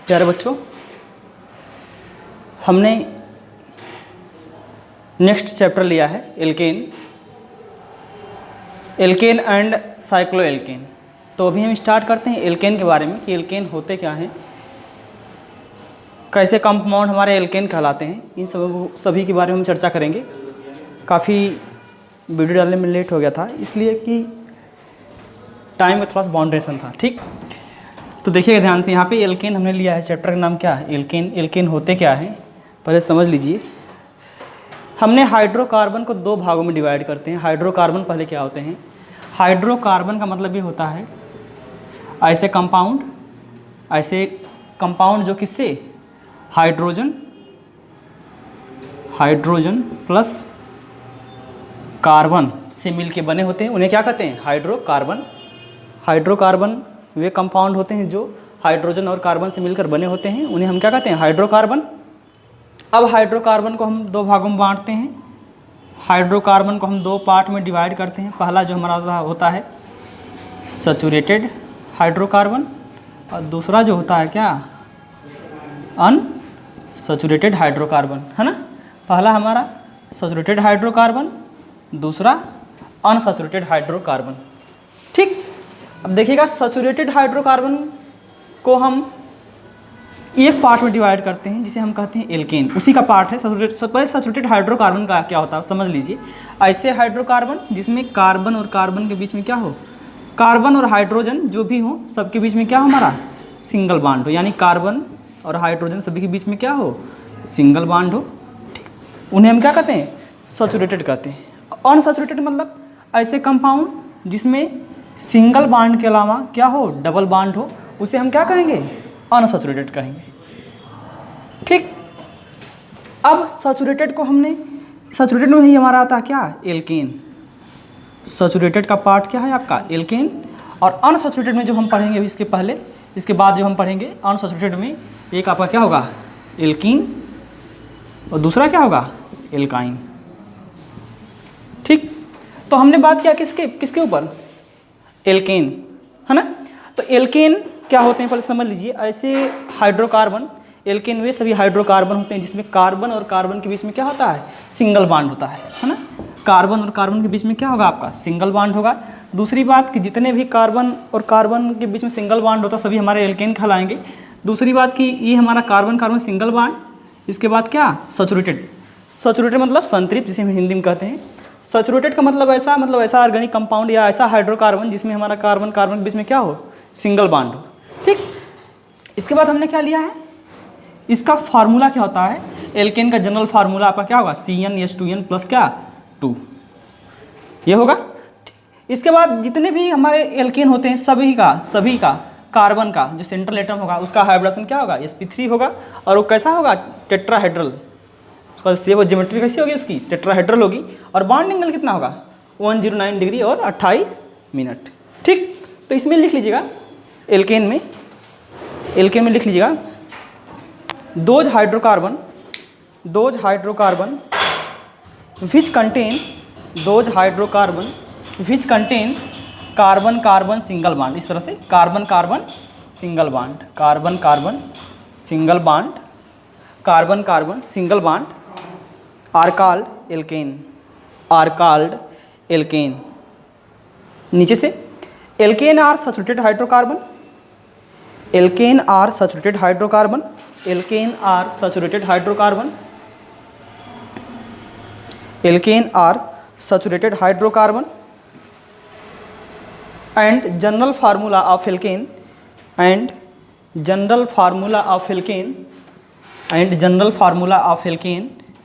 प्यारे बच्चों, हमने नेक्स्ट चैप्टर लिया है एल्केन एंड साइक्लोएल्केन। तो अभी हम स्टार्ट करते हैं एल्केन के बारे में कि एल्केन होते क्या हैं, कैसे कंपाउंड हमारे एल्केन कहलाते हैं, इन सभी के बारे में हम चर्चा करेंगे। काफ़ी वीडियो डालने में लेट हो गया था इसलिए कि टाइम में थोड़ा सा बाउंड्रेशन था। ठीक, तो देखिएगा ध्यान से, यहाँ पे एल्केन हमने लिया है। चैप्टर का नाम क्या है? एल्केन होते क्या हैं पहले समझ लीजिए। हमने हाइड्रोकार्बन को दो भागों में डिवाइड करते हैं। हाइड्रोकार्बन पहले क्या होते हैं? हाइड्रोकार्बन का मतलब ये होता है ऐसे कंपाउंड जो किससे, हाइड्रोजन प्लस कार्बन से मिलके बने होते हैं, उन्हें क्या कहते हैं? हाइड्रोकार्बन वे कंपाउंड होते हैं जो हाइड्रोजन और कार्बन से मिलकर बने होते हैं, उन्हें हम क्या कहते हैं? हाइड्रोकार्बन। अब हाइड्रोकार्बन को हम दो भागों में बांटते हैं। हाइड्रोकार्बन को हम दो पार्ट में डिवाइड करते हैं। पहला जो हमारा होता है सैचुरेटेड हाइड्रोकार्बन और दूसरा जो होता है क्या, अनसैचुरेटेड हाइड्रोकार्बन, है ना। पहला हमारा सैचुरेटेड हाइड्रोकार्बन, दूसरा अनसैचुरेटेड हाइड्रोकार्बन। ठीक, अब देखिएगा सैचुरेटेड हाइड्रोकार्बन को हम एक पार्ट में डिवाइड करते हैं जिसे हम कहते हैं एल्केन, उसी का पार्ट है सैचुरेटेड हाइड्रोकार्बन का क्या होता है समझ लीजिए। ऐसे हाइड्रोकार्बन जिसमें कार्बन और कार्बन के बीच में क्या हो, कार्बन और हाइड्रोजन जो भी हो सबके बीच में क्या हो, हमारा सिंगल बॉन्ड हो, यानी कार्बन और हाइड्रोजन सभी के बीच में क्या हो, सिंगल बॉन्ड हो। ठीक, उन्हें हम क्या कहते हैं? सैचुरेटेड कहते हैं। अनसैचुरेटेड मतलब ऐसे कंपाउंड जिसमें सिंगल बॉन्ड के अलावा क्या हो, डबल बॉन्ड हो, उसे हम क्या कहेंगे? अनसैचुरेटेड कहेंगे। ठीक, अब सैचुरेटेड को हमने, सैचुरेटेड में ही हमारा आता है क्या, एल्केन। सैचुरेटेड का पार्ट क्या है आपका, एल्केन। और अनसैचुरेटेड में जो हम पढ़ेंगे अभी इसके बाद जो हम पढ़ेंगे अनसैचुरेटेड में, एक आपका क्या होगा, एल्कीन, और दूसरा क्या होगा, एल्काइन। ठीक, तो हमने बात किया किसके ऊपर, एल्केन, है ना। तो एल्केन क्या होते हैं पहले समझ लीजिए। ऐसे हाइड्रोकार्बन, एल्केन वे सभी हाइड्रोकार्बन होते हैं जिसमें कार्बन और कार्बन के बीच में क्या होता है, सिंगल बॉन्ड होता है ना। कार्बन और कार्बन के बीच में क्या होगा आपका, सिंगल बॉन्ड होगा। दूसरी बात कि जितने भी कार्बन और कार्बन के बीच में सिंगल बॉन्ड होता है सभी हमारे एल्केन कहलाएंगे। दूसरी बात कि ये हमारा कार्बन कार्बन सिंगल बॉन्ड, इसके बाद क्या, सैचुरेटेड मतलब संतृप्त, जिसे हम हिंदी में कहते हैं। सैचुरेटेड का मतलब ऐसा ऑर्गेनिक कंपाउंड या ऐसा हाइड्रोकार्बन जिसमें हमारा कार्बन कार्बन के बीच में क्या हो, सिंगल बॉन्ड हो। ठीक, इसके बाद हमने क्या लिया है, इसका फार्मूला क्या होता है, एल्केन का जनरल फार्मूला आपका क्या होगा, CnH2n प्लस क्या, 2, ये होगा। इसके बाद जितने भी हमारे एल्केन होते हैं सभी का कार्बन का जो सेंट्रल एटम होगा उसका हाइब्रिडेशन क्या होगा, sp3 होगा। और वो कैसा होगा, टेट्राहेड्रल। उसका सेव ज्योमेट्री कैसी होगी उसकी, टेट्राहेड्रल होगी। और बॉन्ड एंगल कितना होगा, 109 डिग्री और 28 मिनट। ठीक, तो इसमें लिख लीजिएगा, एल्केन में लिख लीजिएगा, those hydrocarbon which contain carbon carbon single bond, इस तरह से carbon carbon single bond are called alkane. नीचे से alkane are saturated hydrocarbon, alkane are saturated hydrocarbon and general formula of alkane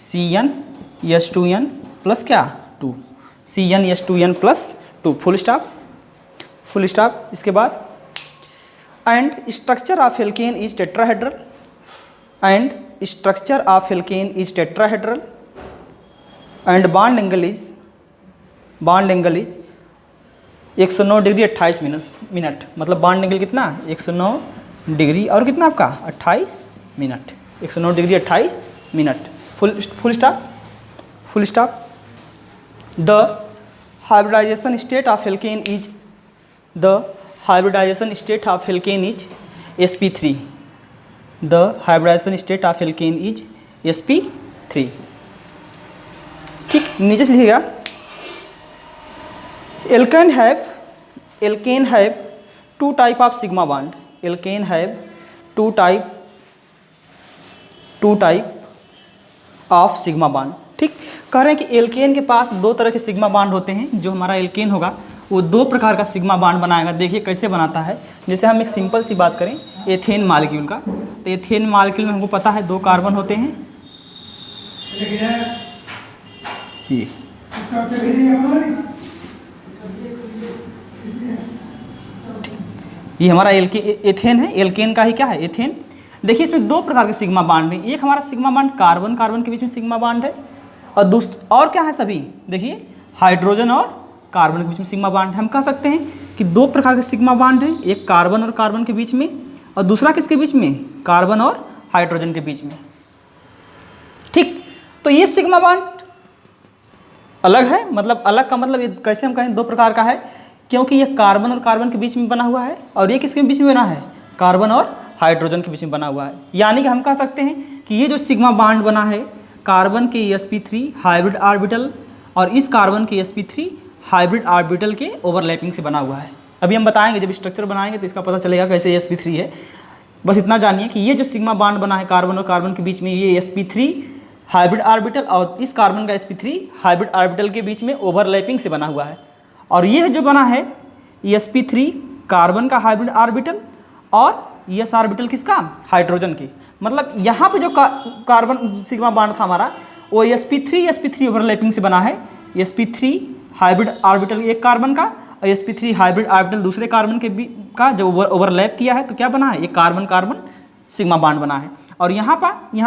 CnH2n plus क्या, 2, CnH2n plus 2, full stop. इसके बाद and structure of alkane is tetrahedral and bond angle is 109 degree 28 minute, मतलब bond angle कितना, 109 degree और कितना आपका 28 minute, 109 degree 28 minute, full stop. The hybridization state of alkane is sp3, the hybridization state of alkane is sp3। ठीक, नीचे से लिखिएगा alkane have two type of sigma bond, alkane have two type of sigma bond. ठीक, कह रहे हैं कि alkene के पास दो तरह के सिग्मा बॉन्ड होते हैं। जो हमारा एल्केन होगा वो दो प्रकार का सिग्मा बॉन्ड बनाएगा। देखिए कैसे बनाता है। जैसे हम एक सिंपल सी बात करें एथेन मालिक्यूल का, तो एथेन मालिक्यूल में हमको पता है दो कार्बन होते हैं, ये हमारा एथेन है, एल्केन का ही क्या है एथेन। देखिए इसमें दो प्रकार के सिग्मा बॉन्ड हैं। एक हमारा सिग्मा बॉन्ड कार्बन कार्बन के बीच में सिग्मा बॉन्ड है, और क्या है सभी, देखिए हाइड्रोजन और कार्बन के बीच में सिग्मा बॉन्ड। हम कह सकते हैं कि दो प्रकार के सिग्मा बॉन्ड हैं, एक कार्बन और कार्बन के बीच में और दूसरा किसके बीच में, कार्बन और हाइड्रोजन के बीच में। ठीक, तो ये सिग्मा बॉन्ड अलग है, मतलब अलग का मतलब ये कैसे हम कहें दो प्रकार का है, क्योंकि ये कार्बन और कार्बन के बीच में बना हुआ है और ये किसके बीच में बना है, कार्बन और हाइड्रोजन के बीच में बना हुआ है। यानी कि हम कह सकते हैं कि ये जो सिग्मा बॉन्ड बना है कार्बन के sp3 हाइब्रिड ऑर्बिटल और इस कार्बन के sp3 हाइब्रिड ऑर्बिटल के ओवरलैपिंग से बना हुआ है। अभी हम बताएंगे, जब स्ट्रक्चर बनाएंगे तो इसका पता चलेगा कैसे sp3 है। बस इतना जानिए कि ये जो सिग्मा बॉन्ड बना है कार्बन और कार्बन के बीच में, ये sp3 हाइब्रिड ऑर्बिटल और इस कार्बन का sp3 हाइब्रिड ऑर्बिटल के बीच में ओवरलैपिंग से बना हुआ है। और ये जो बना है sp3 कार्बन का हाइब्रिड ऑर्बिटल और s ऑर्बिटल किसका, हाइड्रोजन की। मतलब यहाँ पे जो कार्बन सिग्मा बॉन्ड था हमारा वो sp3 ओवरलैपिंग से बना है। sp3 हाइब्रिड ऑर्बिटल एक कार्बन का और sp3 हाइब्रिड ऑर्बिटल दूसरे कार्बन के का जो ओवरलैप किया है तो क्या बना है, ये कार्बन कार्बन सिग्मा बॉन्ड बना है। और यहाँ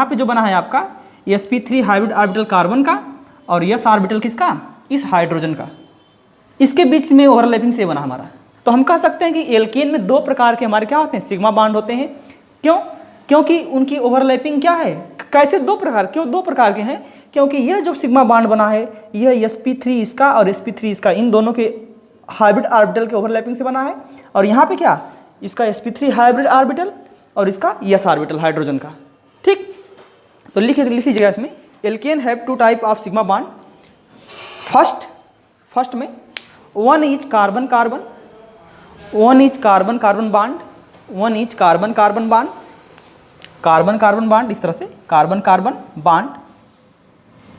पे जो बना है आपका sp3 हाइब्रिड ऑर्बिटल कार्बन का और s ऑर्बिटल किसका, इस हाइड्रोजन का, इसके बीच में ओवरलैपिंग से बना हमारा। तो हम कह सकते हैं कि एल्केन में दो प्रकार के हमारे क्या होते हैं, सिग्मा बॉन्ड होते हैं। क्यों, क्योंकि उनकी ओवरलैपिंग क्या है, कैसे दो प्रकार, क्यों दो प्रकार के हैं, क्योंकि यह जो सिग्मा बॉन्ड बना है यह sp3 इसका और sp3 इसका, इन दोनों के हाइब्रिड ऑर्बिटल के ओवरलैपिंग से बना है। और यहाँ पे क्या, इसका sp3 हाइब्रिड ऑर्बिटल और इसका s ऑर्बिटल हाइड्रोजन का। ठीक, तो लिख लीजिएगा इसमें alkane have two type of sigma bond. First में one is carbon carbon, one is carbon carbon bond, one is carbon carbon bond, carbon carbon bond, इस तरह से carbon carbon bond,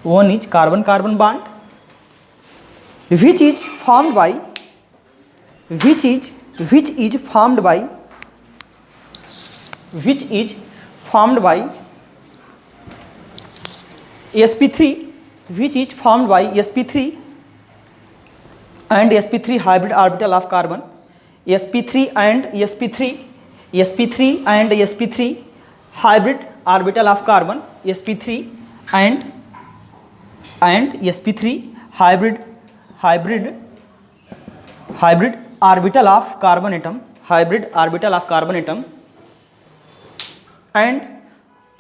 one is carbon carbon bond which is formed by sp3 and sp3 hybrid orbital of carbon, sp3 and sp3 hybrid orbital of carbon, sp3 and sp3 hybrid orbital of carbon atom, and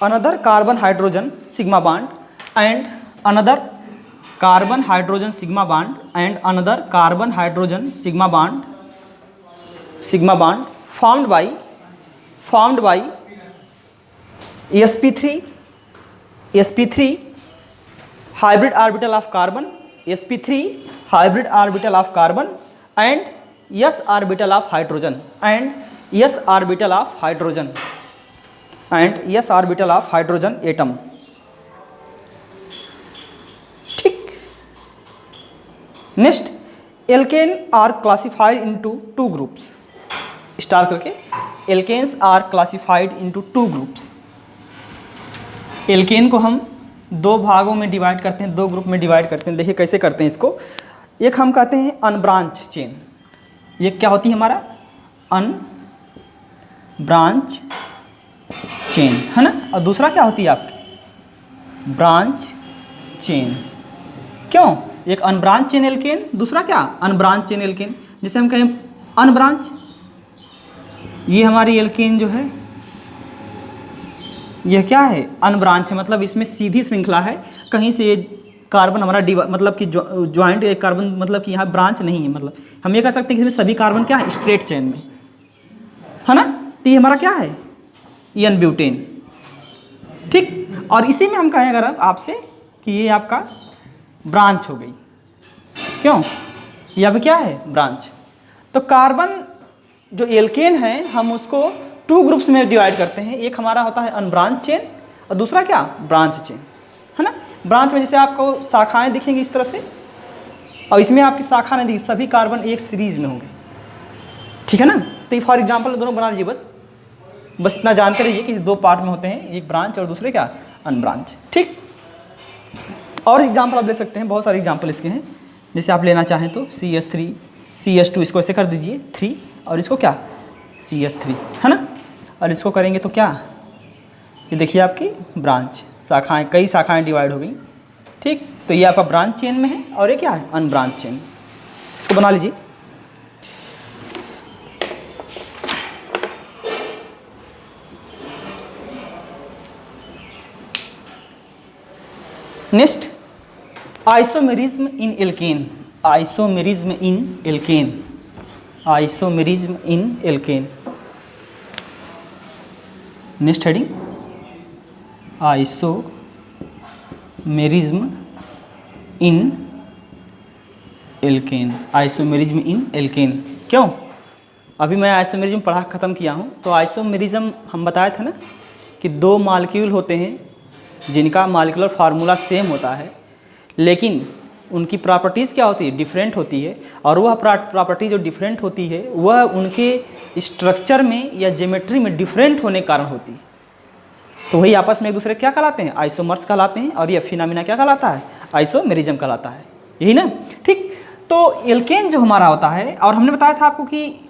another carbon hydrogen sigma bond and another carbon hydrogen sigma bond and another carbon hydrogen sigma bond formed by sp3 hybrid orbital of carbon, sp3 hybrid orbital of carbon and s orbital of hydrogen atom। ठीक, next alkane are classified into two groups. Start करके alkanes are classified into two groups. Alkane को हम दो भागों में divide करते हैं, दो ग्रुप में डिवाइड करते हैं। देखिए कैसे करते हैं इसको। एक हम कहते हैं अनब्रांच चेन, ये क्या होती है हमारा अनब्रांच चेन, है ना। और दूसरा क्या होती है आपकी ब्रांच चेन। क्यों, एक अनब्रांच चेन एल्केन, दूसरा क्या अनब्रांच चेन एल्केन। जैसे हम कहें अनब्रांच, ये हमारी एल्केन जो है यह क्या है अनब्रांच है, मतलब इसमें सीधी श्रृंखला है, कहीं से कार्बन हमारा मतलब कि ज्वाइंट एक कार्बन, मतलब कि यहाँ ब्रांच नहीं है। मतलब हम ये कह सकते हैं कि इसमें सभी कार्बन क्या है स्ट्रेट चेन में, है ना। तो ये हमारा क्या है एन ब्यूटेन। ठीक, और इसी में हम कहें अगर अब आपसे कि ये आपका ब्रांच हो गई, क्यों, ये अब क्या है, ब्रांच। तो कार्बन जो एल्केन है हम उसको 2 ग्रुप्स में डिवाइड करते हैं, एक हमारा होता है अनब्रांच चेन और दूसरा क्या, ब्रांच चेन, है ना। ब्रांच में जैसे आपको शाखाएं दिखेंगी इस तरह से, और इसमें आपकी शाखा नहीं दिखी, सभी कार्बन एक सीरीज में होंगे, ठीक है ना। तो फॉर एग्जांपल दोनों बना लीजिए, बस इतना जानते रहिए कि 2 पार्ट में होते हैं, एक ब्रांच और दूसरे क्या, अनब्रांच। ठीक, और एग्जाम्पल आप ले सकते हैं, बहुत सारे एग्जाम्पल इसके हैं, जैसे आप लेना चाहें तो CH3 CH2, इसको ऐसे कर दीजिए 3, और इसको क्या CH3, है ना। और इसको करेंगे तो क्या, ये देखिए आपकी ब्रांच, शाखाएं, कई शाखाएं डिवाइड हो गई। ठीक, तो ये आपका ब्रांच चेन में है और ये क्या है, अनब्रांच चेन। इसको बना लीजिए। Next, isomerism in alkane, isomerism in alkane, isomerism in alkane. Next heading, isomerism in alkane, isomerism in alkane. क्यों, अभी मैं आइसोमेरिज्म पढ़ा ख़त्म किया हूँ, तो आइसोमेरिज्म हम बताए थे ना कि 2 मॉलिक्यूल होते हैं जिनका मॉलिक्यूलर फार्मूला सेम होता है, लेकिन उनकी प्रॉपर्टीज़ क्या होती है, डिफरेंट होती है, और वह प्रॉपर्टी जो डिफरेंट होती है वह उनके स्ट्रक्चर में या ज्योमेट्री में डिफरेंट होने के कारण होती है। तो वही आपस में एक दूसरे क्या कहलाते हैं, आइसोमर्स कहलाते हैं, और यह फिनोमेना क्या कहलाता है, आइसोमेरिज्म कहलाता है, यही ना। ठीक, तो एल्केन जो हमारा होता है, और हमने बताया था आपको कि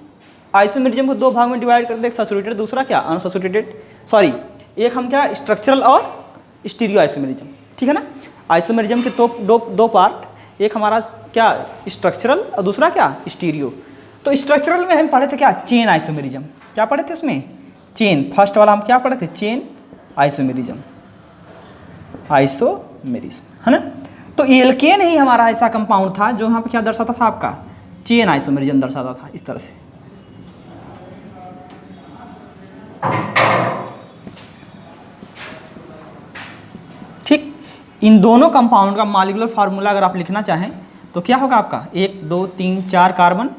आइसोमेरिज्म को 2 भाग में डिवाइड करते हैं, एक सैचुरेटेड, दूसरा क्या, अनसैचुरेटेड, सॉरी, एक हम क्या, स्ट्रक्चरल और स्टीरियो आइसोमेरिज्म, ठीक है ना। आइसोमेरिज्म के दो पार्ट, एक हमारा क्या, स्ट्रक्चरल, और दूसरा क्या, स्टीरियो। तो स्ट्रक्चरल में हम पढ़े थे क्या, चेन आइसोमेरिज्म, क्या पढ़े थे उसमें, चेन, फर्स्ट वाला हम क्या पढ़े थे, चेन आइसोमेरिज्म, आइसोमेरिज्म, है ना। तो एल्केन ही हमारा ऐसा कंपाउंड था जो यहाँ पे क्या दर्शाता था, आपका चेन आइसोमेरिज्म दर्शाता था, इस तरह से। ठीक, इन दोनों कंपाउंड का मॉलिक्यूलर फार्मूला अगर आप लिखना चाहें तो क्या होगा आपका, 1 2 3 4 कार्बन,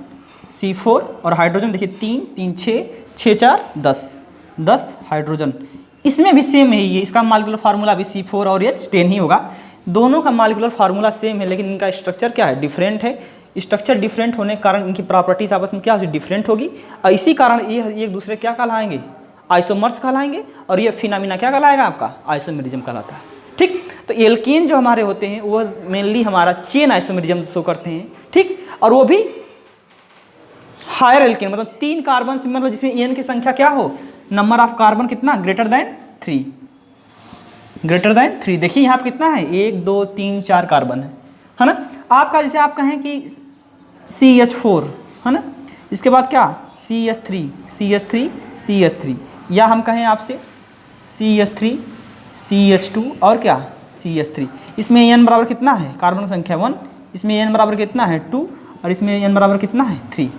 C4, और हाइड्रोजन देखिए 3 3 6 6 4 10 हाइड्रोजन। इसमें भी सेम है, ये इसका मॉलिक्यूलर फार्मूला भी C4 और H10 ही होगा। दोनों का मॉलिक्यूलर फार्मूला सेम है, लेकिन इनका स्ट्रक्चर क्या है, डिफरेंट है। स्ट्रक्चर डिफरेंट होने के कारण इनकी प्रॉपर्टीज आपस में क्या होगी, डिफरेंट होगी, और इसी कारण ये एक दूसरे क्या कहलाएंगे, आइसोमर्स कहलाएंगे, और ये फिनोमेना क्या कहलाएगा, आपका आइसोमेरिज्म कहलाता है। ठीक, तो एल्केन जो हमारे होते हैं वो मेनली हमारा चेन आइसोमेरिज्म शो करते हैं। ठीक, और वो भी हायर एल्केन, मतलब 3 कार्बन से, मतलब जिसमें एन की संख्या क्या हो, नंबर ऑफ कार्बन कितना, ग्रेटर देन 3, ग्रेटर देन 3। देखिए यहाँ पे कितना है, 1 2 3 4 कार्बन है ना। आपका जैसे आप कहें कि CH4 है ना, इसके बाद क्या, CH3, या हम कहें आपसे CH3 CH2 और क्या, CH3, इसमें n बराबर कितना है, कार्बन संख्या 1, इसमें n बराबर कितना है 2, और इसमें n बराबर कितना है 3।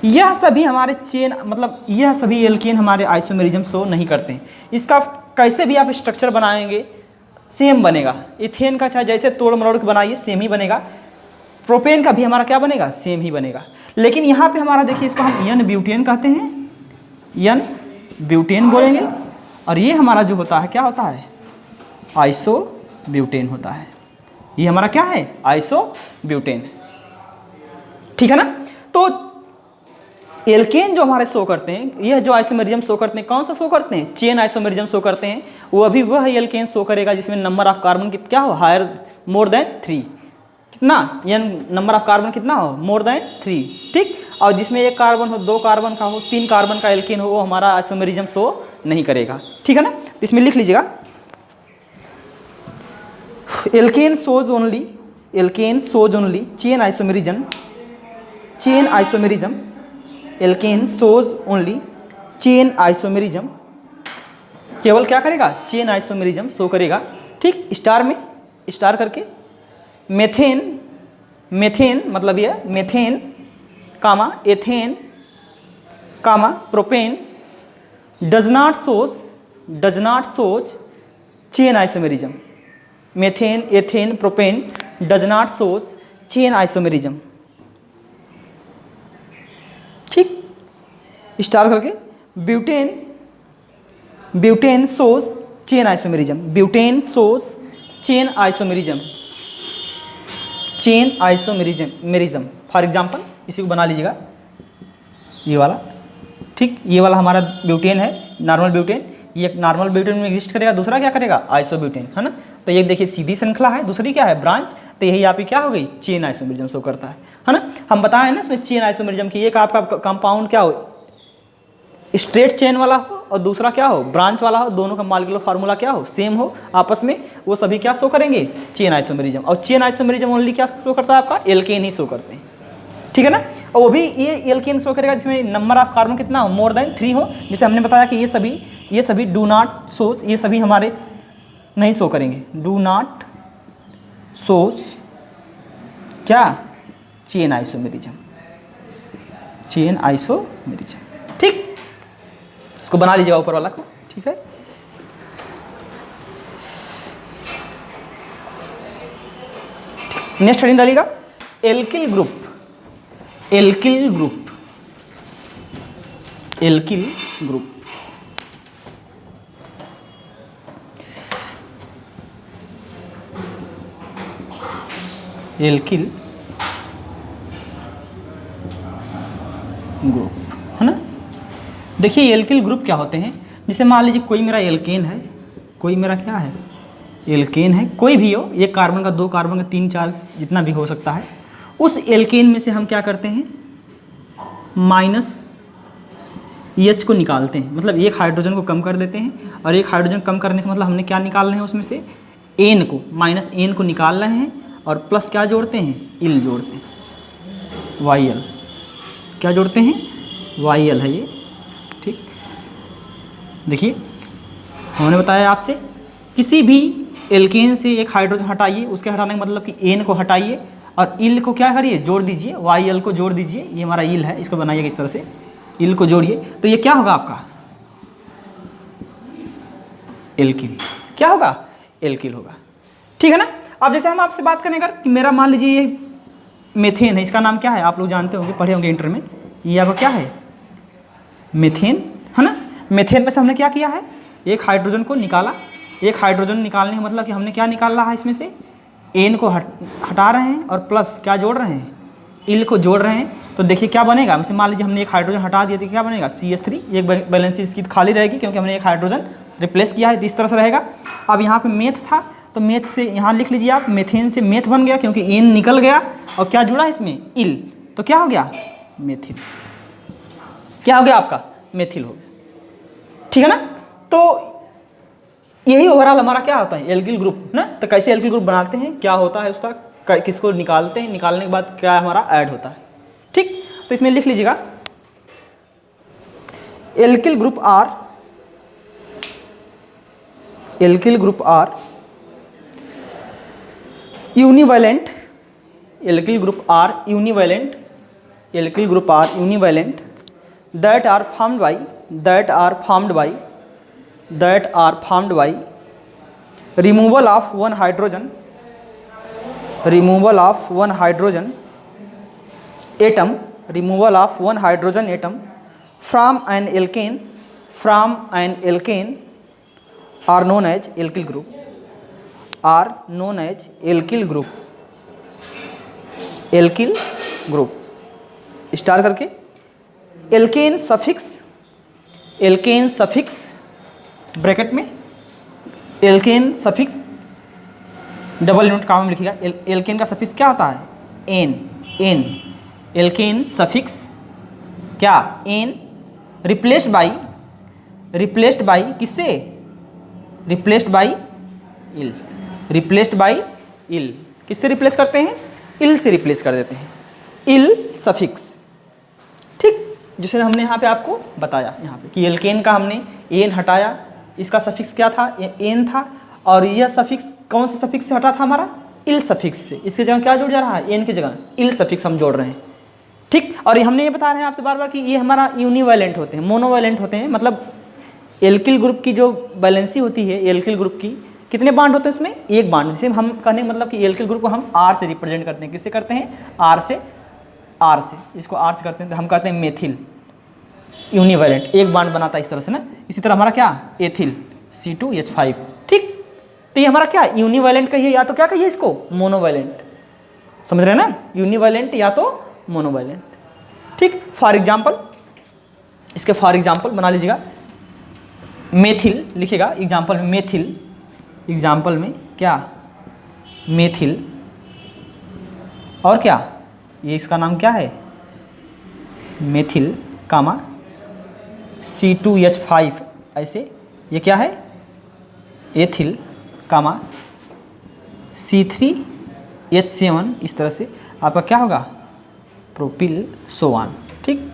यह सभी हमारे चेन, मतलब यह सभी एल्केन हमारे आइसोमेरिज्म शो नहीं करते हैं। इसका कैसे भी आप स्ट्रक्चर बनाएंगे सेम बनेगा, इथेन का चाहे जैसे तोड़ मरोड़ के बनाइए सेम ही बनेगा, प्रोपेन का भी हमारा क्या बनेगा, सेम ही बनेगा। लेकिन यहाँ पे हमारा देखिए, इसको हम n ब्यूटेन कहते हैं, n ब्यूटेन बोलेंगे, और ये हमारा जो होता है क्या होता है, आइसो ब्यूटेन होता है। ये हमारा क्या है, आइसो ब्यूटेन, ठीक है ना। तो एल्केन जो हमारे शो करते हैं, यह जो आइसोमेरिज्म शो करते हैं, कौन सा शो करते हैं, चेन आइसोमेरिज्म शो करते हैं, वो अभी वह एल्केन शो करेगा जिसमें नंबर ऑफ कार्बन क्या हो, हायर मोर देन 3, कितना, एन नंबर ऑफ कार्बन कितना हो, मोर देन 3। ठीक, और जिसमें 1 कार्बन हो, 2 कार्बन का हो, 3 कार्बन का एल्केन हो, वो हमारा आइसोमेरिज्म शो नहीं करेगा, ठीक है ना। तो इसमें लिख लीजिएगा, alkane shows only chain isomerism, alkane shows only chain isomerism, केवल क्या करेगा, चेन आइसोमेरिज्म शो करेगा। ठीक, स्टार में स्टार करके, मेथेन मतलब यह methane comma ethane comma propane does not does not shows chain isomerism. Methane, ethane, propane does not shows chain isomerism. ठीक, स्टार करके butane, butane shows chain isomerism, butane shows chain isomerism, chain isomerism. For example इसी को बना लीजिएगा, ये वाला। ठीक, ये वाला हमारा ब्यूटेन है, नॉर्मल ब्यूटेन। ये नॉर्मल ब्यूटेन में एग्जिस्ट करेगा, दूसरा क्या करेगा, आइसोब्यूटेन, है ना। तो ये देखिए सीधी श्रृंखला है, दूसरी क्या है, ब्रांच। तो यही आपकी क्या हो गई, चेन आइसोमेरिज्म शो करता है ना। हम बताएं ना इसमें चेन आइसोमेरिज्म की, एक आपका कंपाउंड क्या हो, स्ट्रेट चेन वाला हो और दूसरा क्या हो, ब्रांच वाला हो, दोनों का मॉलिक्यूलर फार्मूला क्या हो, सेम हो आपस में, वो सभी क्या शो करेंगे, चेन आइसोमेरिज्म। और चेन आइसोमेरिज्म ओनली क्या शो करता है, आपका एल्केन ही शो करते हैं। ठीक है ना। और वो भी ये एल्केन शो करेगा जिसमें नंबर ऑफ कार्बन कितना हो, मोर देन 3 हो। जैसे हमने बताया कि ये सभी डू नॉट शोज, ये सभी हमारे नहीं शो करेंगे, डू नॉट शोज क्या, चेन आइसोमेरिज्म, चेन आइसोमेरिज्म। ठीक, इसको बना लीजिएगा ऊपर वाला को। ठीक है, नेक्स्ट हेडिंग डालिएगा alkyl group, alkyl group, alkyl group. Alkyl group, है ना। देखिए एल्किल ग्रुप क्या होते हैं, जैसे मान लीजिए कोई मेरा एल्केन है, कोई मेरा क्या है, एल्केन है, कोई भी हो, एक कार्बन का, 2 कार्बन का, 3 4 जितना भी हो सकता है। उस एल्केन में से हम क्या करते हैं, -H को निकालते हैं, मतलब एक हाइड्रोजन को कम कर देते हैं। और एक हाइड्रोजन कम करने का मतलब हमने क्या निकाल रहे हैं, उसमें से N को, -N को निकाल रहे हैं और प्लस क्या जोड़ते हैं, इल जोड़ते हैं, YL। क्या जोड़ते हैं, YL है ये। ठीक, देखिए हमने बताया आपसे, किसी भी एल्केन से एक हाइड्रोजन हटाइए, उसके हटाने का मतलब कि N को हटाइए और इल को क्या करिए, जोड़ दीजिए, YL को जोड़ दीजिए। ये हमारा इल है, इसको बनाइएगा इस तरह से, इल को जोड़िए तो ये क्या होगा आपका, एल्किल। क्या होगा, एल्किल होगा। ठीक है ना। अब जैसे हम आपसे बात करें अगर कि मेरा मान लीजिए ये मेथेन है, इसका नाम क्या है, आप लोग जानते होंगे, पढ़े होंगे इंटर में, ये आपका क्या है, मेथेन, है ना। मेथेन में से हमने क्या किया है, एक हाइड्रोजन को निकाला। एक हाइड्रोजन निकालने का मतलब कि हमने क्या निकाल रहा है, इसमें से N को हटा रहे हैं और प्लस क्या जोड़ रहे हैं, इल को जोड़ रहे हैं। तो देखिए क्या बनेगा, जैसे मान लीजिए हमने एक हाइड्रोजन हटा दिया तो क्या बनेगा, CH3। एक बैलेंस इसकी खाली रहेगी क्योंकि हमने एक हाइड्रोजन रिप्लेस किया है, तो इस तरह से रहेगा। अब यहाँ पे मेथ था तो मेथ से यहाँ लिख लीजिए आप, मेथेन से मेथ बन गया क्योंकि N निकल गया और क्या जुड़ा इसमें, इल, तो क्या हो गया, मेथिल। क्या हो गया आपका, मेथिल हो गया। ठीक है ना। तो यही ओवरऑल हमारा क्या होता है, एल्किल ग्रुप ना। तो कैसे एल्किल ग्रुप बनाते हैं, क्या होता है उसका, किसको निकालते हैं, निकालने के बाद क्या हमारा ऐड होता है। ठीक, तो इसमें लिख लीजिएगा alkyl group are, alkyl group are univalent, alkyl group are univalent, alkyl group are univalent that are formed by removal of one hydrogen atom, removal of one hydrogen atom from an alkane are known as alkyl group, alkyl group। Star करके alkene suffix bracket में, alkene suffix double unit काम में लिखिएगा। Alkene का suffix क्या होता है, N, alkene suffix क्या, एन, रिप्लेस्ड बाई किससे, रिप्लेस्ड बाई इल, किससे रिप्लेस करते हैं, इल से रिप्लेस कर देते हैं, इल सफिक्स। ठीक, जिसे हमने यहाँ पे आपको बताया यहाँ पे कि एल्केन का हमने एन हटाया, इसका सफिक्स क्या था, एन था, और यह सफिक्स कौन से सफिक्स से हटा था हमारा, इल सफिक्स से। इसकी जगह क्या जुड़ जा रहा है, एन की जगह इल सफिक्स हम जोड़ रहे हैं। ठीक, और हमने ये बता रहे हैं आपसे बार बार कि ये हमारा यूनिवैलेंट होते हैं, मोनोवैलेंट होते हैं, मतलब एल्किल ग्रुप की जो वैलेंसी होती है, एल्किल ग्रुप की कितने बाड होते हैं उसमें? एक बाड। जैसे हम कहने मतलब कि एल्किल ग्रुप को हम आर से रिप्रेजेंट करते हैं। किससे करते हैं? आर से। इसको आर से करते हैं तो हम कहते हैं मेथिल यूनिवैलेंट, एक बाड बनाता है इस तरह से ना। इसी तरह हमारा क्या? Ethyl C2H5। ठीक, तो ये हमारा क्या यूनिवैलेंट कहिए या तो क्या कहिए इसको? मोनोवैलेंट। समझ रहे हैं ना? यूनिवैलेंट या तो मोनोवैलेंट। ठीक, फॉर एग्जाम्पल इसके फॉर एग्जाम्पल बना लीजिएगा। मेथिल लिखिएगा एग्जाम्पल में, मेथिल एग्जाम्पल में क्या? मेथिल और क्या? ये इसका नाम क्या है? मेथिल कामा C2H5 ऐसे। ये क्या है? एथिल कामा C3H7 इस तरह से आपका क्या होगा? प्रोपिल सोआन। ठीक,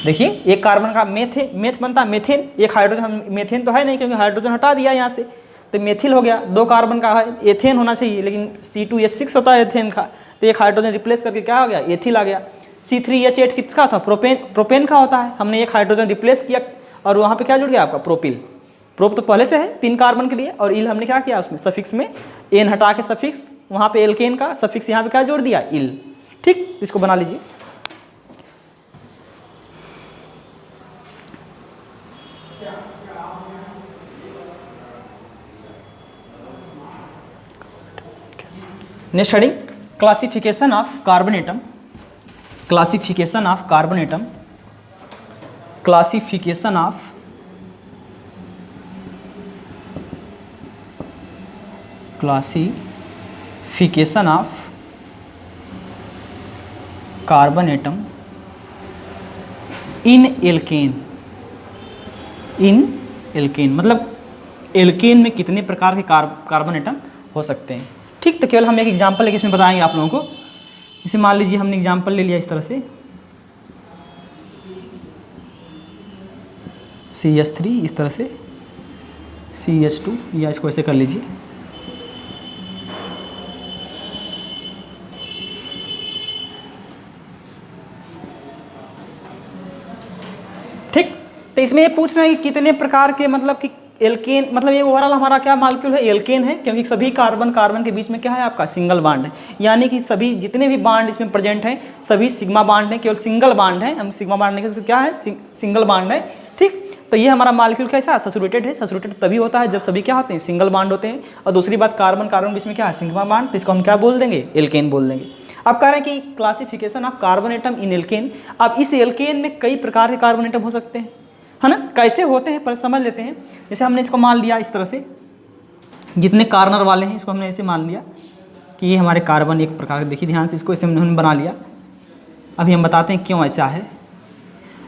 देखिए एक कार्बन का मेथ बनता है मेथेन, एक हाइड्रोजन, हम मेथेन तो है नहीं क्योंकि हाइड्रोजन हटा दिया यहाँ से, तो मेथिल हो गया। 2 कार्बन का है, एथेन होना चाहिए लेकिन C2H6 होता है एथेन का, तो एक हाइड्रोजन रिप्लेस करके क्या हो गया? एथिल आ गया। C3H8 किसका था? प्रोपेन का होता है, हमने एक हाइड्रोजन रिप्लेस किया और वहाँ पे क्या जुड़ गया आपका? प्रोपिल। प्रोप तो पहले से है 3 कार्बन के लिए, और इल हमने क्या किया उसमें सफिक्स में एन हटा के सफिक्स, वहाँ पे एल्केन का सफिक्स यहाँ पे क्या जोड़ दिया? इल। ठीक, इसको बना लीजिए। Next heading classification of carbon atom. Classification of carbon atom, classification of classification of carbon atom in alkane. In alkane मतलब एल्केन में कितने प्रकार के कार्बन एटम हो सकते हैं। ठीक, तो केवल हम एक एग्जांपल लेके इसमें बताएंगे आप लोगों को। जैसे मान लीजिए हमने एग्जांपल ले लिया इस तरह से CH3, इस तरह से CH2, या इसको ऐसे कर लीजिए। ठीक, तो इसमें ये पूछ रहे हैं कि कितने प्रकार के मतलब कि एल्केन, मतलब ये ओवरऑल हमारा क्या मॉलिक्यूल है? एल्केन है, क्योंकि सभी कार्बन कार्बन के बीच में क्या है आपका? सिंगल बॉन्ड है। यानी कि सभी जितने भी बॉन्ड इसमें प्रेजेंट हैं सभी सिग्मा बॉन्ड है, केवल सिंगल बॉन्ड है। हम सिग्मा बॉन्ड नहीं, क्या है? सिंगल बॉन्ड है। ठीक, तो ये हमारा मॉलिक्यूल कैसा? सैचुरेटेड है। सैचुरेटेड तभी होता है जब सभी क्या होते हैं? सिंगल बॉन्ड होते हैं। और दूसरी बात कार्बन कार्बन बीच में क्या है? सिग्मा बॉन्ड, तो इसको हम क्या बोल देंगे? एल्केन बोल देंगे। अब कह रहे हैं कि classification of carbon atom in alkane. अब इस एल्केन में कई प्रकार के कार्बन एटम हो सकते हैं, है ना? कैसे होते हैं पर समझ लेते हैं। जैसे हमने इसको मान लिया इस तरह से, जितने कार्नर वाले हैं इसको हमने ऐसे मान लिया कि ये हमारे कार्बन एक प्रकार के, देखिए ध्यान से, इसको ऐसे हमने बना लिया। अभी हम बताते हैं क्यों ऐसा है।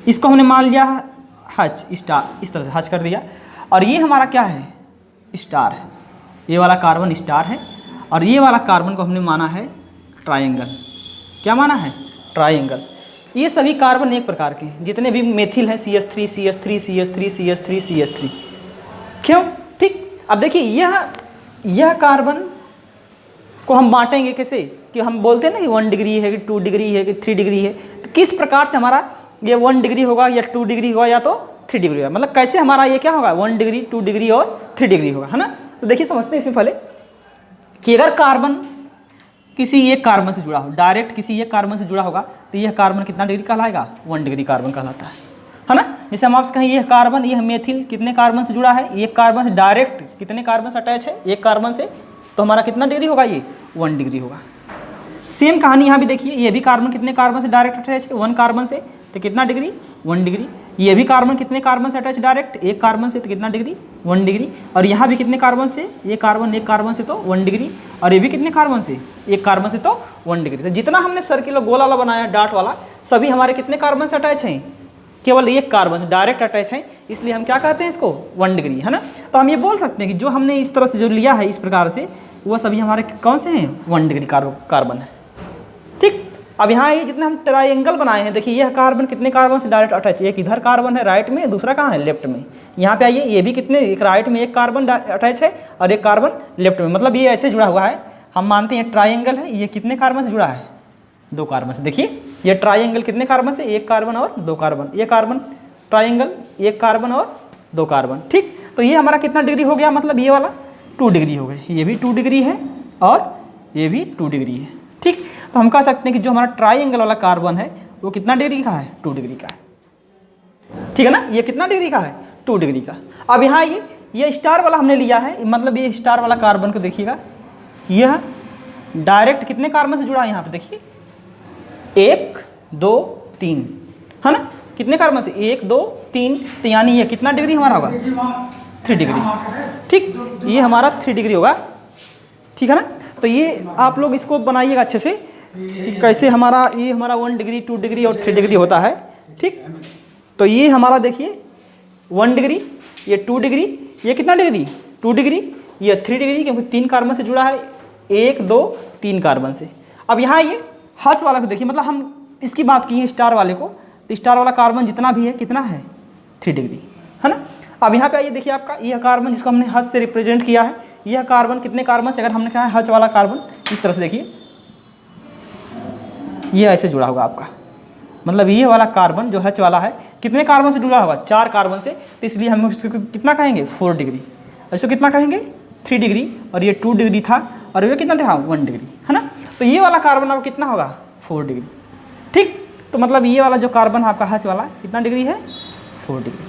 इसको हमने मान लिया हच स्टार, इस तरह से हच कर दिया, और ये हमारा क्या है? स्टार है। ये वाला कार्बन स्टार है और ये वाला कार्बन को हमने माना है ट्रायंगल। क्या माना है? ट्रायंगल। ये सभी कार्बन एक प्रकार के हैं, जितने भी मेथिल हैं CH3 CH3 CH3 CH3 CH3। क्यों? ठीक, अब देखिए यह कार्बन को हम बांटेंगे कैसे? कि हम बोलते हैं ना कि 1 डिग्री है कि 2 डिग्री है कि 3 डिग्री है, तो किस प्रकार से हमारा ये 1 डिग्री होगा या 2 डिग्री होगा या तो 3 डिग्री होगा, मतलब कैसे हमारा ये क्या होगा? 1 डिग्री 2 डिग्री और 3 डिग्री होगा, है ना? तो देखिए समझते हैं इसमें पहले कि अगर कार्बन किसी एक कार्बन से जुड़ा हो, डायरेक्ट किसी एक कार्बन से जुड़ा होगा, तो यह कार्बन कितना डिग्री कहलाएगा? 1 डिग्री कार्बन कहलाता है ना? जैसे हम आपसे कहें यह कार्बन, यह मेथिल कितने कार्बन से जुड़ा है? एक कार्बन से डायरेक्ट कितने कार्बन से अटैच है? एक कार्बन से, तो हमारा कितना डिग्री होगा? ये 1 डिग्री होगा। सेम कहानी यहाँ भी देखिए, ये भी कार्बन कितने कार्बन से डायरेक्ट अटैच है? 1 कार्बन से, तो कितना डिग्री? 1 डिग्री। ये भी कार्बन कितने कार्बन से अटैच डायरेक्ट? एक कार्बन से, तो कितना डिग्री? 1 डिग्री। और यहाँ भी कितने कार्बन से? ये कार्बन एक कार्बन से, तो 1 डिग्री। और ये भी कितने कार्बन से? एक कार्बन से, तो 1 डिग्री। तो जितना हमने सर्किल और गोल वाला बनाया डॉट वाला, सभी हमारे कितने कार्बन से अटैच हैं? केवल एक कार्बन से डायरेक्ट अटैच है, इसलिए हम क्या कहते हैं इसको? 1 डिग्री, है ना? तो हम ये बोल सकते हैं कि जो हमने इस तरह से जो लिया है इस प्रकार से, वो सभी हमारे कौन से हैं? 1 डिग्री कार्बन है। ठीक, अब यहाँ ये जितने हम ट्रायंगल बनाए हैं, देखिए यह कार्बन कितने कार्बन से डायरेक्ट अटैच है? एक इधर कार्बन है राइट में, दूसरा कहाँ है? लेफ्ट में। यहाँ पे आइए, ये भी कितने, एक राइट में एक कार्बन अटैच है और एक कार्बन लेफ्ट में, मतलब ये ऐसे जुड़ा हुआ है। हम मानते हैं ट्रायंगल है। ये कितने कार्बन से जुड़ा है? 2 कार्बन से। देखिए ये ट्रायंगल कितने कार्बन से? एक कार्बन और 2 कार्बन। ये कार्बन ट्राइंगल, एक कार्बन और 2 कार्बन। ठीक, तो ये हमारा कितना डिग्री हो गया, मतलब ये वाला 2 डिग्री हो गए, ये भी 2 डिग्री है और ये भी 2 डिग्री है। ठीक, तो हम कह सकते हैं कि जो हमारा ट्राइंगल वाला कार्बन है वो कितना डिग्री का है, 2 डिग्री का है। ठीक है ना, ये कितना डिग्री का है, 2 डिग्री का। अब यहाँ ये स्टार वाला हमने लिया है, मतलब ये स्टार वाला कार्बन को देखिएगा, यह डायरेक्ट कितने कार्बन से जुड़ा है, यहाँ पे देखिए 1 2 3 है ना, कितने कार्बन से, 1 2 3, तो यानी ये कितना डिग्री हमारा होगा, 3 डिग्री। ठीक, ये हमारा 3 डिग्री होगा। ठीक है ना, तो ये आप लोग इसको बनाइएगा अच्छे से कि कैसे हमारा ये हमारा 1 डिग्री 2 डिग्री और 3 डिग्री होता है। ठीक, तो ये हमारा देखिए 1 डिग्री, ये 2 डिग्री, ये कितना डिग्री, 2 डिग्री, ये 3 डिग्री, क्योंकि 3 कार्बन से जुड़ा है, 1 2 3 कार्बन से। अब यहाँ ये हर्ष वाला को देखिए, मतलब हम इसकी बात की है स्टार वाले को, तो स्टार वाला कार्बन जितना भी है कितना है, 3 डिग्री है ना। अब यहाँ पे आइए देखिए, आपका यह कार्बन जिसको हमने हर्ष से रिप्रेजेंट किया है, यह कार्बन कितने कार्बन से, अगर हमने कहा है हर्ष वाला कार्बन, इस तरह से देखिए ये ऐसे जुड़ा होगा आपका, मतलब ये वाला कार्बन जो हच वाला है कितने कार्बन से जुड़ा होगा, 4 कार्बन से, तो इसलिए हम इसको कितना कहेंगे, 4 डिग्री। इसको कितना कहेंगे, 3 डिग्री, और ये 2 डिग्री था, और ये कितना था, 1 डिग्री है ना। तो ये वाला कार्बन आपका कितना होगा, 4 डिग्री। ठीक, तो मतलब ये वाला जो कार्बन आपका हच वाला कितना डिग्री है, 4 डिग्री।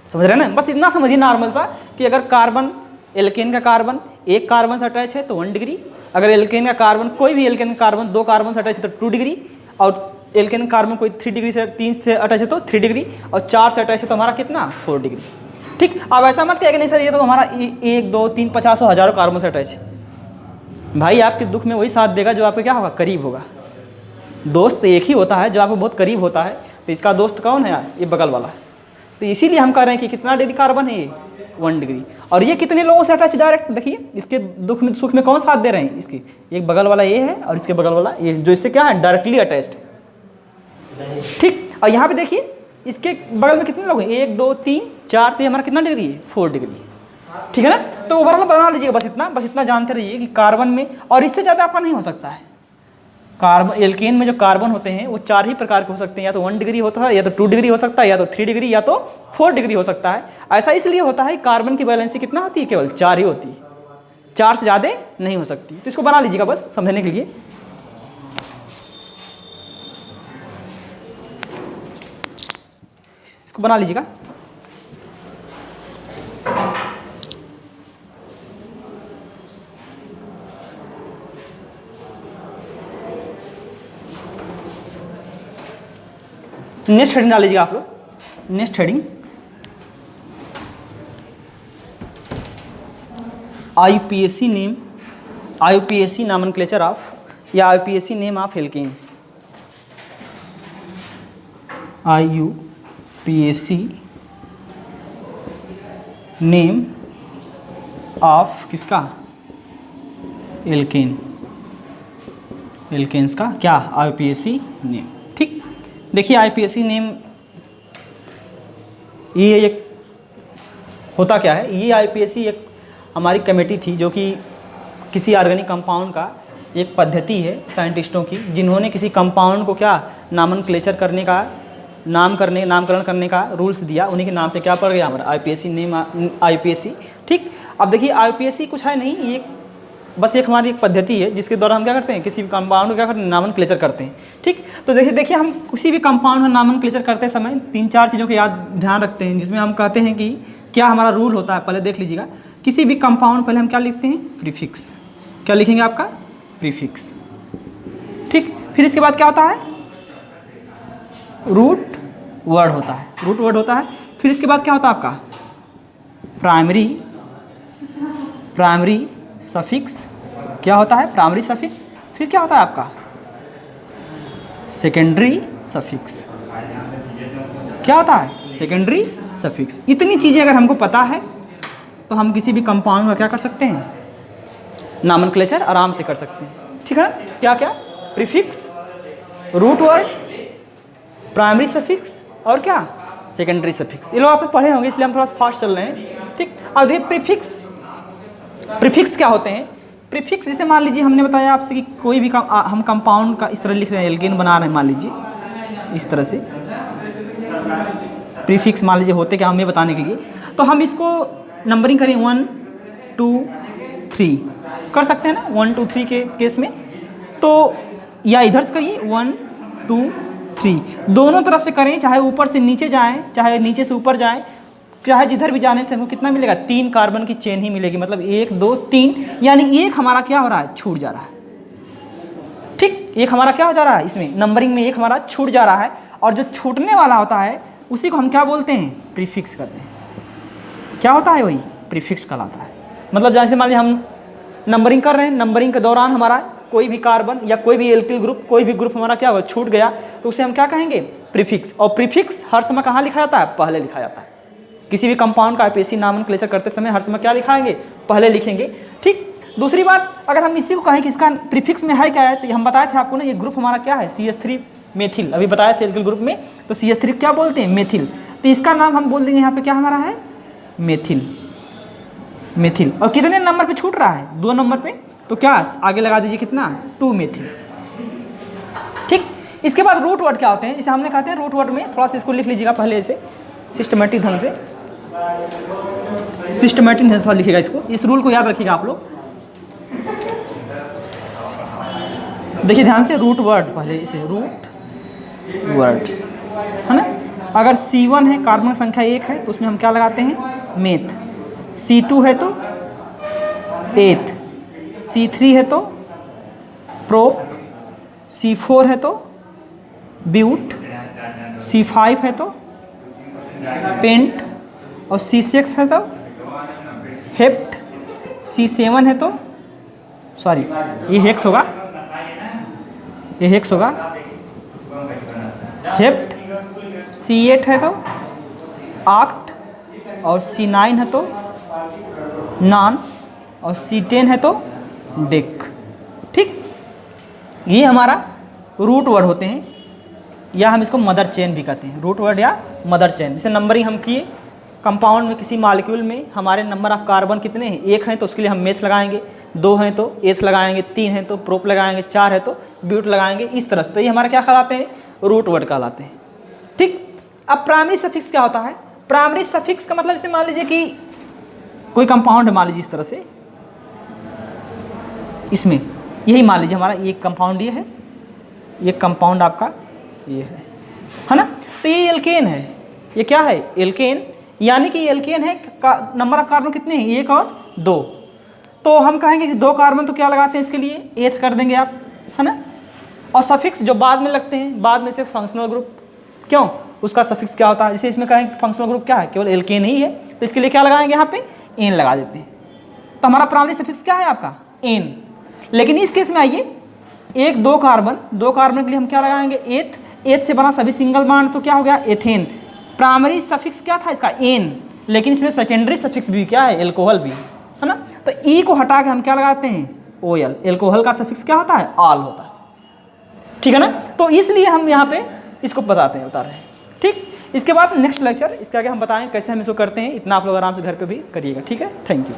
समझ रहे हैं ना, बस इतना समझिए नॉर्मल सा कि अगर कार्बन, एल्केन का कार्बन 1 कार्बन से अटैच है तो 1 डिग्री, अगर एल्केन का कार्बन, कोई भी एल्केन का कार्बन 2 कार्बन से अटैच है तो 2 डिग्री, और एल्केन कार्बन कोई 3 डिग्री से 3 से अटैच है तो 3 डिग्री, और 4 से अटैच है तो हमारा कितना, 4 डिग्री। ठीक, अब ऐसा मत कहिए कि नहीं सर ये तो हमारा 1 2 3 50 हज़ारों कार्बन से अटैच है। भाई आपके दुख में वही साथ देगा जो आपके क्या होगा, करीब होगा। दोस्त एक ही होता है जो आपको बहुत करीब होता है, तो इसका दोस्त कौन है यार, ये बगल वाला है। तो इसीलिए हम कह रहे हैं कि कितना डिग्री कार्बन है ये, 1 डिग्री। और ये कितने लोगों से अटैच, डायरेक्ट देखिए इसके दुख में सुख में कौन साथ दे रहे हैं, इसके एक बगल वाला ये है और इसके बगल वाला ये, जो इससे क्या है, डायरेक्टली अटैच्ड है। ठीक, और यहाँ पे देखिए इसके बगल में कितने लोग हैं, 1 2 3 4, तो हमारा कितना डिग्री है, 4 डिग्री। ठीक है ना, तो ओवरऑल बना लीजिएगा, बस इतना जानते रहिए कि कार्बन में, और इससे ज़्यादा आपका नहीं हो सकता है। कार्बन, एल्केन में जो कार्बन होते हैं वो 4 ही प्रकार के हो सकते हैं, या तो 1 डिग्री होता है, या तो 2 डिग्री हो सकता है, या तो 3 डिग्री, या तो 4 डिग्री हो सकता है। ऐसा इसलिए होता है कार्बन की वैलेंसी कितना होती है, केवल 4 ही होती है, 4 से ज़्यादा नहीं हो सकती। तो इसको बना लीजिएगा बस समझने के लिए। इसको बना लीजिएगा। नेक्स्ट हेडिंग डाल लीजिएगा आप लोग। Next heading IUPAC name, IUPAC nomenclature of, या IUPAC name of alkanes. IUPAC name of किसका, एल्केन, एल्केन्स का क्या, IUPAC नेम। ठीक, देखिए IUPAC नेम ये एक होता क्या है, ये IUPAC एक हमारी कमेटी थी जो कि किसी ऑर्गेनिक कंपाउंड का एक पद्धति है साइंटिस्टों की, जिन्होंने किसी कंपाउंड को क्या नामनक्लेचर करने का, नामकरण करने का रूल्स दिया, उन्हीं के नाम पे क्या पड़ गया हमारा IUPAC नेम, IUPAC। ठीक, अब देखिए IUPAC कुछ है नहीं, ये बस एक हमारी एक पद्धति है जिसके द्वारा हम क्या करते हैं, किसी भी कंपाउंड को क्या करते हैं, नामनक्लेचर करते हैं। ठीक, तो देखिए हम किसी भी कंपाउंड का नामनक्लेचर करते समय 3-4 चीज़ों को ध्यान रखते हैं, जिसमें हम कहते हैं कि क्या हमारा रूल होता है। पहले देख लीजिएगा, किसी भी कंपाउंड पहले हम क्या लिखते हैं, प्रीफिक्स। क्या लिखेंगे आपका, प्रीफिक्स। ठीक, फिर इसके बाद क्या होता है, रूट वर्ड होता है, रूट वर्ड होता है। फिर इसके बाद क्या होता है आपका, प्राइमरी सफिक्स। क्या होता है, प्राइमरी सफिक्स। फिर क्या होता है आपका, सेकेंडरी सफिक्स। क्या होता है, सेकेंडरी सफिक्स। इतनी चीज़ें अगर हमको पता है तो हम किसी भी कंपाउंड का क्या कर सकते हैं, नामनक्लेचर आराम से कर सकते हैं। ठीक है ना, क्या क्या, prefix, root word, primary suffix, और क्या, सेकेंडरी सफिक्स। ये लोग आपने पढ़े होंगे इसलिए हम थोड़ा फास्ट चल रहे हैं। ठीक, अब देखिए प्रीफिक्स, प्रीफिक्स क्या होते हैं। प्रीफिक्स जैसे मान लीजिए हमने बताया आपसे कि कोई भी हम कंपाउंड का इस तरह लिख रहे हैं, एल्केन बना रहे हैं, मान लीजिए इस तरह से, प्रीफिक्स मान लीजिए होते क्या हमें बताने के लिए, तो हम इसको नंबरिंग करें 1 2 3 कर सकते हैं ना 1 2 3 के केस में। तो या इधर से करिए 1 2 3, दोनों तरफ से करें, चाहे ऊपर से नीचे जाएं, चाहे नीचे से ऊपर जाएं, चाहे जिधर भी जाने से हमको कितना मिलेगा, 3 कार्बन की चेन ही मिलेगी। मतलब 1 2 3, यानी एक हमारा क्या हो रहा है, छूट जा रहा है। ठीक, एक हमारा क्या हो जा रहा है, इसमें नंबरिंग में एक हमारा छूट जा रहा है। और जो छूटने वाला होता है उसी को हम क्या बोलते हैं, प्रीफिक्स करते हैं। क्या होता है, वही प्रीफिक्स कहलाता है। मतलब जैसे मान लीजिए हम नंबरिंग कर रहे हैं, नंबरिंग के दौरान हमारा कोई भी कार्बन या कोई भी एल्किल ग्रुप, कोई भी ग्रुप हमारा क्या हुआ, छूट गया, तो उसे हम क्या कहेंगे, प्रीफिक्स। और प्रीफिक्स हर समय कहाँ लिखा जाता है, पहले लिखा जाता है। किसी भी कंपाउंड का आईपीएसी नामनक्लेचर करते समय हर समय क्या लिखाएंगे, पहले लिखेंगे। ठीक, दूसरी बात, अगर हम इसी को कहें कि इसका प्रीफिक्स में है क्या है, तो हम बताए थे आपको ना, ये ग्रुप हमारा क्या है, CH3 मेथिल, अभी बताए थे एल्किल ग्रुप में, तो CH3 क्या बोलते हैं, मेथिल। तो इसका नाम हम बोल देंगे यहाँ पे क्या हमारा है, मेथिल। मेथिल। और कितने नंबर पे छूट रहा है, 2 नंबर पे, तो क्या आगे लगा दीजिए कितना, 2 मेथिल। ठीक, इसके बाद रूट वर्ड क्या होते हैं, इसे हमने कहते हैं रूट वर्ड में, थोड़ा सा इसको लिख लीजिएगा पहले ऐसे सिस्टमेटिक ढंग से, सिस्टमेटिक ढंग से लिखिएगा इसको, इस रूल को याद रखिएगा आप लोग। देखिए ध्यान से, रूट वर्ड पहले इसे रूट वर्ड्स है ना। अगर C1 है, कार्बन संख्या 1 है, तो उसमें हम क्या लगाते हैं, मेथ। C2 है तो एथ, C3 है तो प्रोप, C4 है तो ब्यूट, C5 है तो पेंट, और C6 है तो हेप्ट, C7 है तो, सॉरी ये हेक्स होगा, ये हेक्स होगा, हेप्ट, C8 है तो आक्ट, और C9 है तो नॉन, और C10 है तो डेक। ठीक, ये हमारा रूट वर्ड होते हैं, या हम इसको मदर चेन भी कहते हैं, रूट वर्ड या मदर चेन। जैसे नंबरिंग हम किए, कंपाउंड में किसी मॉलिक्यूल में हमारे नंबर ऑफ कार्बन कितने हैं, 1 हैं तो उसके लिए हम मेथ लगाएंगे, 2 हैं तो एथ लगाएंगे, 3 हैं तो प्रोप लगाएंगे, 4 है तो ब्यूट लगाएंगे, इस तरह से। तो ये हमारा क्या कहलाते हैं, रूट वर्ड कहलाते हैं। ठीक, अब प्राइमरी सफिक्स क्या होता है, प्राइमरी सफिक्स का मतलब, इसे मान लीजिए कि कोई कंपाउंड है, मान लीजिए इस तरह से, इसमें यही मान लीजिए हमारा ये कंपाउंड ये है, ये कंपाउंड आपका ये है ना। तो ये एल्केन है, ये क्या है, एल्केन, यानी कि एल्केन है, नंबर ऑफ कार्बन कितने हैं, 1 और 2। तो हम कहेंगे कि 2 कार्बन, तो क्या लगाते हैं इसके लिए, एथ कर देंगे आप, है ना। और सफिक्स जो बाद में लगते हैं, बाद में से फंक्शनल ग्रुप, क्यों, उसका सफिक्स क्या होता है, जैसे इसमें कहें फंक्शनल ग्रुप क्या है, केवल एल्केन ही है, तो इसके लिए क्या लगाएंगे यहाँ पे, एन लगा देते हैं। तो हमारा प्राइमरी सफिक्स क्या है आपका, एन। लेकिन इस केस में आइए, 1 2 कार्बन, 2 कार्बन के लिए हम क्या लगाएंगे, एथ। एथ से बना सभी सिंगल बॉन्ड, तो क्या हो गया, एथेन। प्राइमरी सफिक्स क्या था इसका, एन, लेकिन इसमें सेकेंडरी सफिक्स भी क्या है, एल्कोहल भी है ना। तो ई को हटा के हम क्या लगाते हैं, OL। एल्कोहल का सफिक्स क्या होता है, आल होता है। ठीक है ना, तो इसलिए हम यहाँ पे इसको बता रहे हैं। ठीक, इसके बाद नेक्स्ट लेक्चर, इसके आगे हम बताएं कैसे हम इसको करते हैं, इतना आप लोग आराम से घर पे भी करिएगा। ठीक है, थैंक यू।